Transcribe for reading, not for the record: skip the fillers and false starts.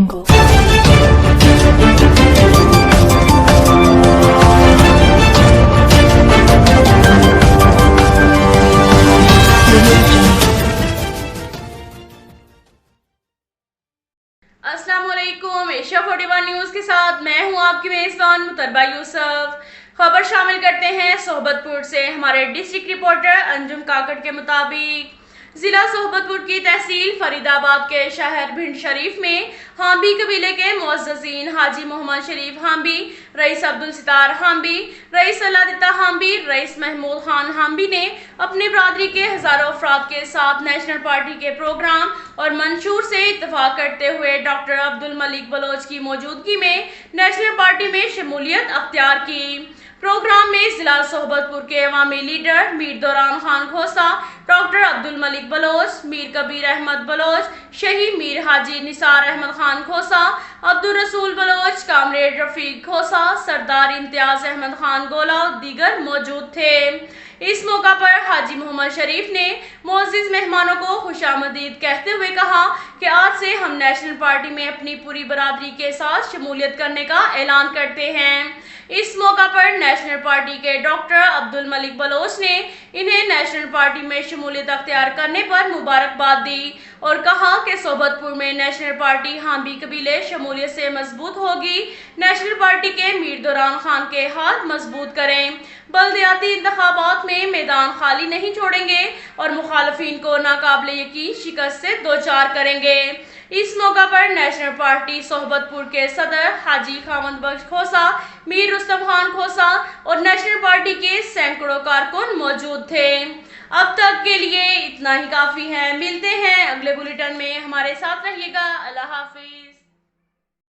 अस्सलाम वालेकुम। Asia 41 news के साथ मैं हूं आपकी मेज़बान मुतरबा यूसुफ। खबर शामिल करते हैं सोहबतपुर से। हमारे डिस्ट्रिक्ट रिपोर्टर अंजुम काकड़ के मुताबिक जिला सोहबतपुर की तहसील फरीदाबाद के शहर भिंड शरीफ में हांबी कबीले के मुअज़्ज़ज़ीन हाजी मोहम्मद शरीफ हांबी, rice Abdul sitar हांबी, rice अल्लादिता हांबी, rice Mahmood Khan हांबी ने अपनी बरादरी के हज़ारों अफराद के साथ नेशनल पार्टी के प्रोग्राम और मंशूर से इत्तफाक करते हुए डॉक्टर अब्दुल मलिक बलोच की मौजूदगी में नेशनल पार्टी में शमूलियत अख्तियार की। प्रोग्राम में जिला सोहबतपुर के अवामी लीडर मीर दौरान खान खोसा, डॉक्टर अब्दुल मलिक बलोच, मीर कबीर अहमद बलोच, शहीद मीर हाजी निसार अहमद खान खोसा, अब्दुल रसूल बलोच, कामरेड रफीक खोसा, सरदार इम्तियाज अहमद खान गोला और दीगर मौजूद थे। इस मौका पर हाजी मोहम्मद शरीफ ने मोअज़्ज़िज़ मेहमानों को खुशामदीद कहते हुए कहा कि आज से हम नेशनल पार्टी में अपनी पूरी बरादरी के साथ शमूलियत करने का ऐलान करते हैं। इस मौका पर नेशनल पार्टी के डॉक्टर अब्दुल मलिक बलोच ने इन्हें नेशनल पार्टी में शमूलियत अख्तियार करने पर मुबारकबाद दी और कहा कि सोहबतपुर में नेशनल पार्टी हांबी कबीले शमूलियत से मजबूत होगी। नेशनल पार्टी के मीर दौरान खान के हाथ मजबूत करें। बल्दियाती इंतखाबात में मैदान खाली नहीं छोड़ेंगे और मुखालफिन को नाकाबिले यकीन शिकस्त से दो चार करेंगे। इस मौका पर नेशनल पार्टी सोहबतपुर के सदर हाजी खामद बख्श खोसा, मीर रुस्तम खान खोसा और नेशनल पार्टी के सैकड़ों कारकुन मौजूद थे। अब तक के लिए इतना ही काफ़ी है। मिलते हैं अगले बुलेटिन में, हमारे साथ रहिएगा। अल्लाह हाफिज।